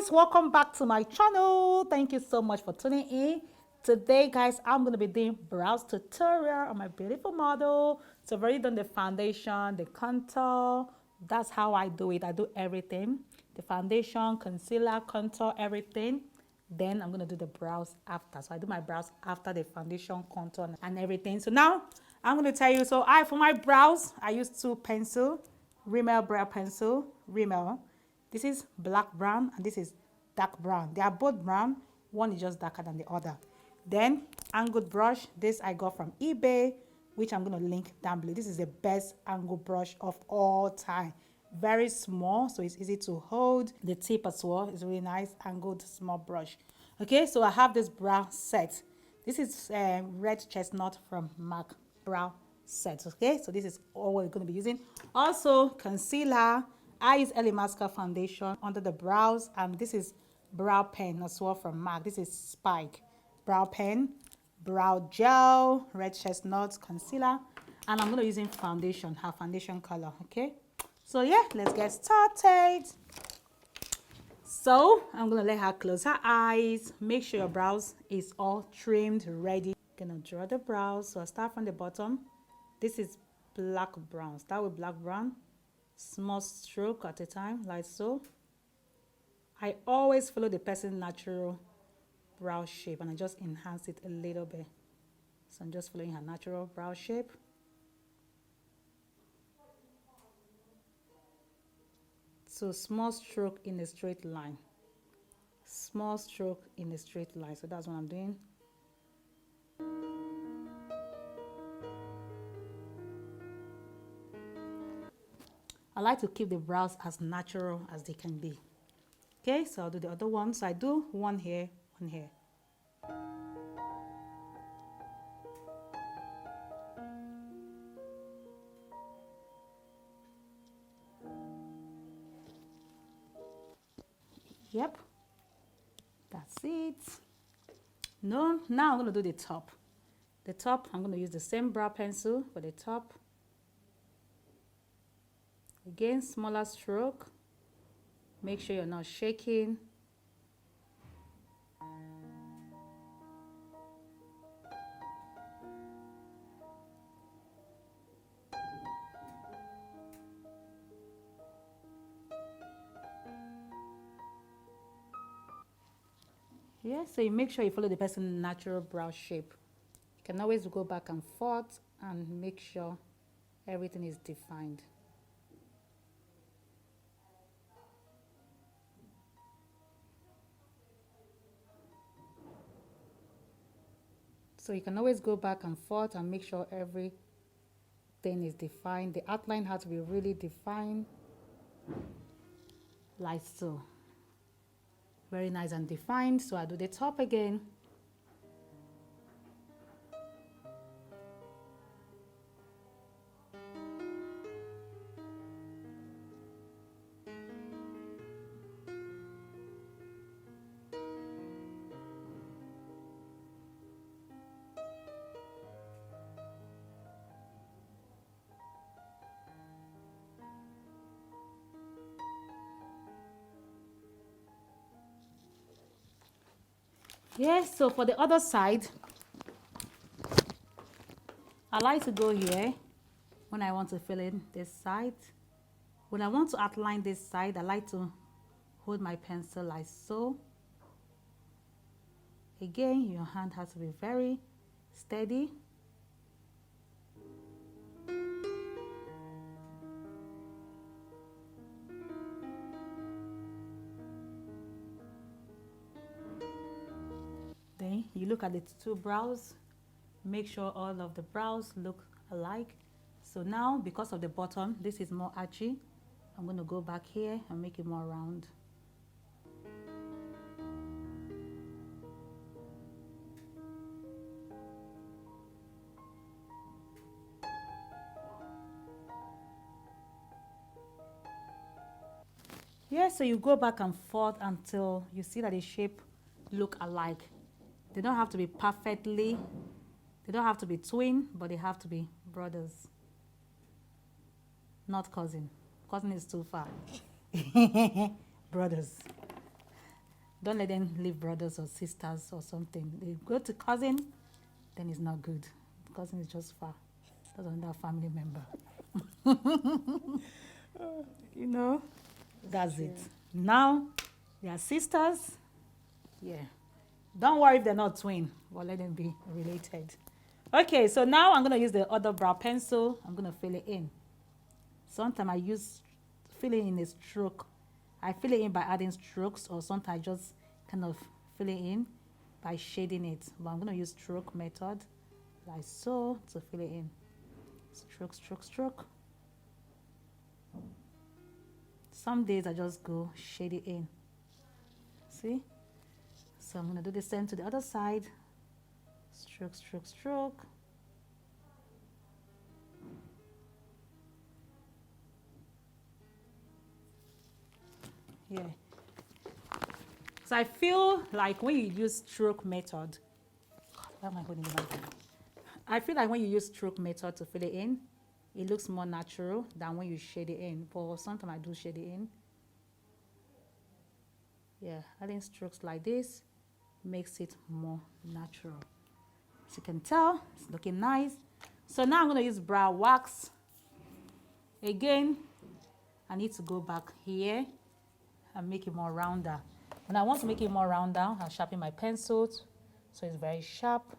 guys, welcome back to my channel. Thank you so much for tuning in. Today guys, I'm going to be doing brows tutorial on my beautiful model. So I've already done the foundation, the contour. That's how I do it. I do everything, the foundation, concealer, contour, everything. Then I'm going to do the brows after. So I do my brows after the foundation, contour and everything. So now I'm going to tell you, so for my brows I use two pencil, Rimmel brow pencil, Rimmel. This is black brown and this is dark brown. They are both brown. One is just darker than the other. Then angled brush. This I got from eBay, which I'm going to link down below. This is the best angled brush of all time. Very small, so it's easy to hold. The tip as well is really nice. Angled small brush. Okay, so I have this brow set. This is red chestnut from MAC brow set. Okay, so this is all we're going to be using. Also concealer. I use Ellie Mascara foundation under the brows, and this is brow pen as well from MAC. This is Spike brow pen, brow gel, red chestnut, concealer, and I'm going to be using foundation, her foundation color. Okay, so yeah, let's get started. So I'm going to let her close her eyes. Make sure your brows is all trimmed, ready. Gonna draw the brows. So I start from the bottom. This is black brown. Start with black brown. Small stroke at a time, like so. I always follow the person's natural brow shape and I just enhance it a little bit. So I'm just following her natural brow shape. So small stroke in a straight line. Small stroke in a straight line. So that's what I'm doing. I like to keep the brows as natural as they can be. Okay, so I'll do the other one. So I do one here, one here. Yep, that's it. No, now I'm going to do the top. The top, I'm going to use the same brow pencil for the top. Again, smaller stroke. Make sure you're not shaking. Yeah, so you make sure you follow the person's natural brow shape. You can always go back and forth and make sure everything is defined. So you can always go back and forth and make sure everything is defined. The outline has to be really defined, like so. Very nice and defined. So I do the top again. Yeah, so for the other side, I like to go here when I want to fill in this side. When I want to outline this side, I like to hold my pencil like so. Again, your hand has to be very steady. Then you look at the two brows, make sure all of the brows look alike. So now, because of the bottom, this is more archy. I'm going to go back here and make it more round. Yeah, so you go back and forth until you see that the shape look alike. They don't have to be perfectly, they don't have to be twin, but they have to be brothers. Not cousin. Cousin is too far. Brothers. Don't let them leave brothers or sisters or something. They go to cousin, then it's not good. Cousin is just far. That's another family member. You know, that's it. Now, they are sisters. Yeah. Don't worry if they're not twin, but let them be related. Okay, so now I'm going to use the other brow pencil. I'm going to fill it in. Sometimes I use filling in a stroke. I fill it in by adding strokes, or sometimes I just kind of fill it in by shading it. But I'm going to use stroke method, like so, to fill it in. Stroke, stroke, stroke. Some days I just go shade it in. See? So I'm going to do the same to the other side. Stroke, stroke, stroke. Yeah. So I feel like when you use stroke method, why am I holding it like that? I feel like when you use stroke method to fill it in, it looks more natural than when you shade it in. But sometimes I do shade it in. Yeah, adding strokes like this makes it more natural. As you can tell, it's looking nice. So now I'm going to use brow wax. Again, I need to go back here and make it more rounder. When I want to make it more rounder, I'll sharpen my pencil so it's very sharp.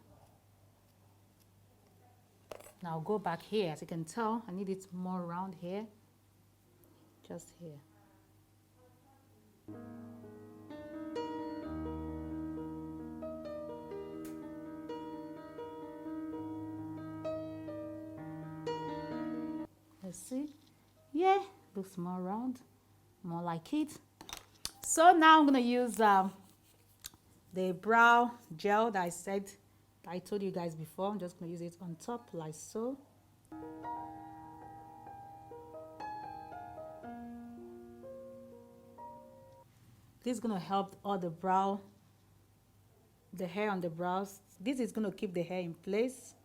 Now I'll go back here. As you can tell, I need it more round here. Just here. Let's see. Yeah, looks more round, more like it. So now I'm going to use the brow gel that I told you guys before. I'm just going to use it on top like so. This is going to help all the hair on the brows. This is going to keep the hair in place.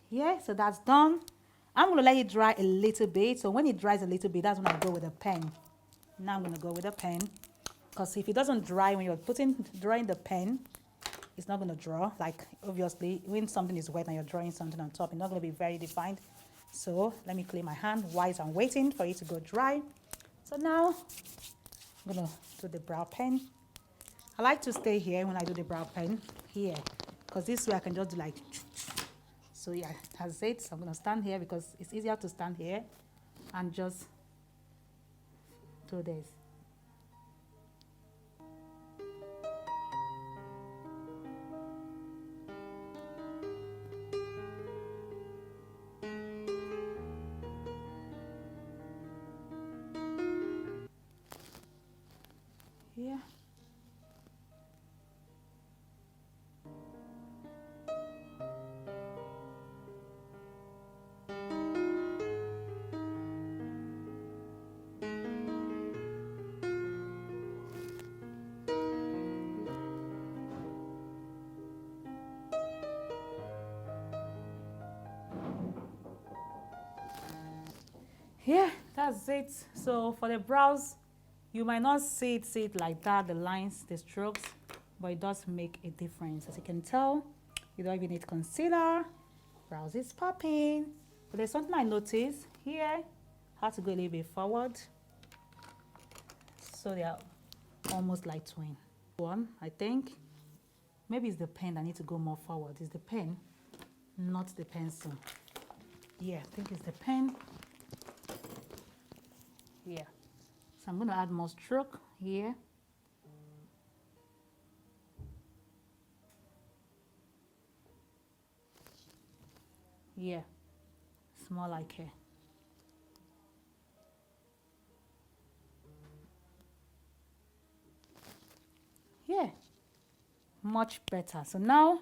Yeah, so that's done. I'm going to let it dry a little bit. So when it dries a little bit, that's when I go with a pen. Now I'm going to go with a pen. Because if it doesn't dry when you're drawing the pen, it's not going to draw. Like, obviously, when something is wet and you're drawing something on top, it's not going to be very defined. So let me clean my hand while I'm waiting for it to go dry. So now I'm going to do the brow pen. I like to stay here when I do the brow pen, here. Because this way I can just do like... So yeah, that's it. So I'm going to stand here because it's easier to stand here and just do this. Yeah. Yeah, that's it. So for the brows, you might not see it like that, the lines, the strokes, but it does make a difference. As you can tell, you don't even need concealer. Brows is popping. But there's something I noticed here. I have to go a little bit forward. So they are almost like twin. One, I think. Maybe it's the pen that needs to go more forward. It's the pen, not the pencil. Yeah, I think it's the pen. Yeah. So I'm going to add more stroke here. Yeah. It's more like here. Yeah. Much better. So now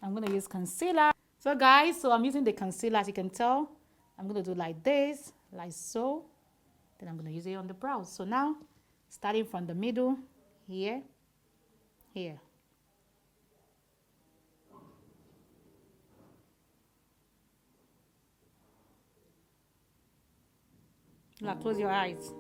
I'm going to use concealer. So guys, I'm using the concealer. As you can tell, I'm going to do like this, like so. Then I'm going to use it on the brows. So now, starting from the middle, here, here. Like, close your eyes.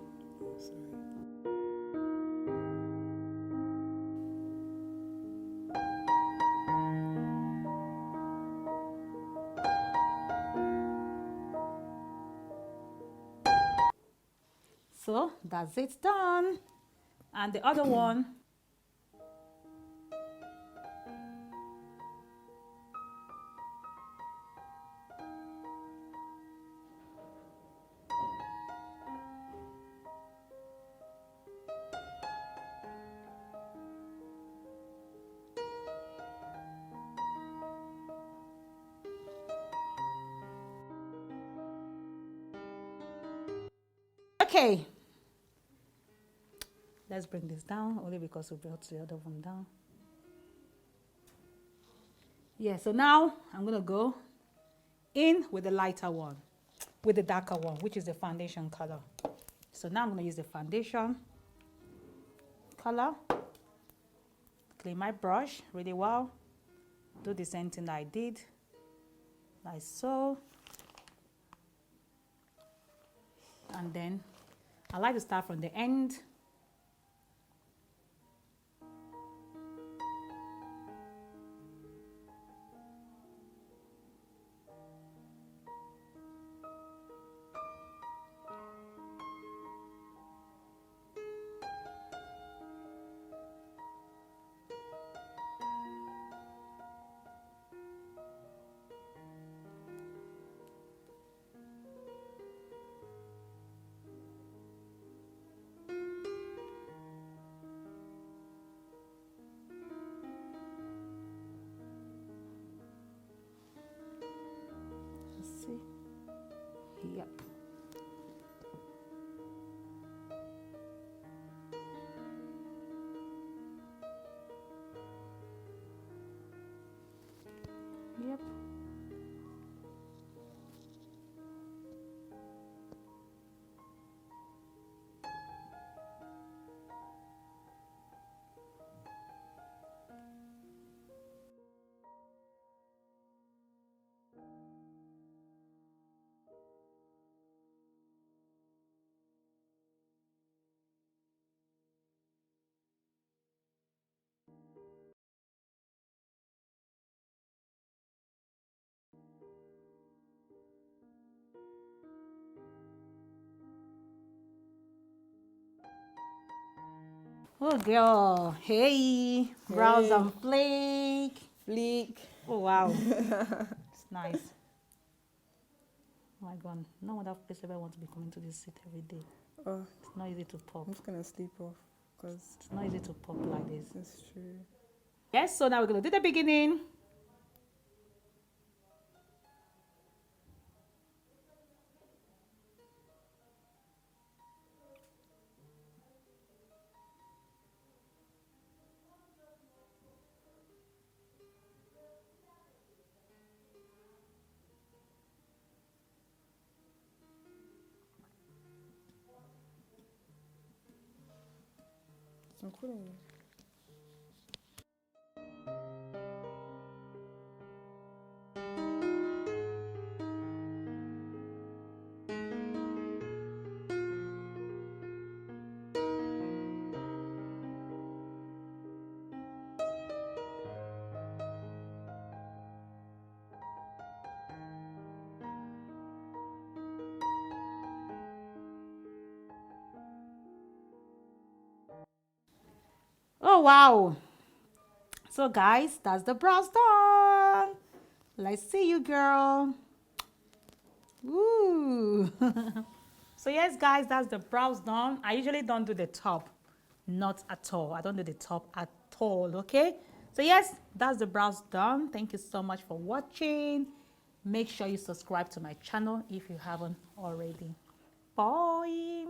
So that's it done. And the other one, okay. Let's bring this down only because we brought the other one down. Yeah, so now I'm gonna go in with the lighter one, with the darker one, which is the foundation color. So now I'm gonna use the foundation color, clean my brush really well, do the same thing that I did, like so. And then I like to start from the end. See? Yep. Yep. Oh girl, hey, brows on flake. Fleek. Oh wow, it's nice. Oh my god, no wonder place ever want to be coming to this seat every day. Oh, It's not easy to pop. I'm just gonna sleep off because It's not easy to pop like this. it's true. Yes, so now we're gonna do the beginning. I'm calling you. Oh wow. So guys, that's the brows done. Let's see you, girl. Woo. So yes, guys, that's the brows done. I usually don't do the top, not at all. I don't do the top at all, okay? So yes, that's the brows done. Thank you so much for watching. Make sure you subscribe to my channel if you haven't already. Bye.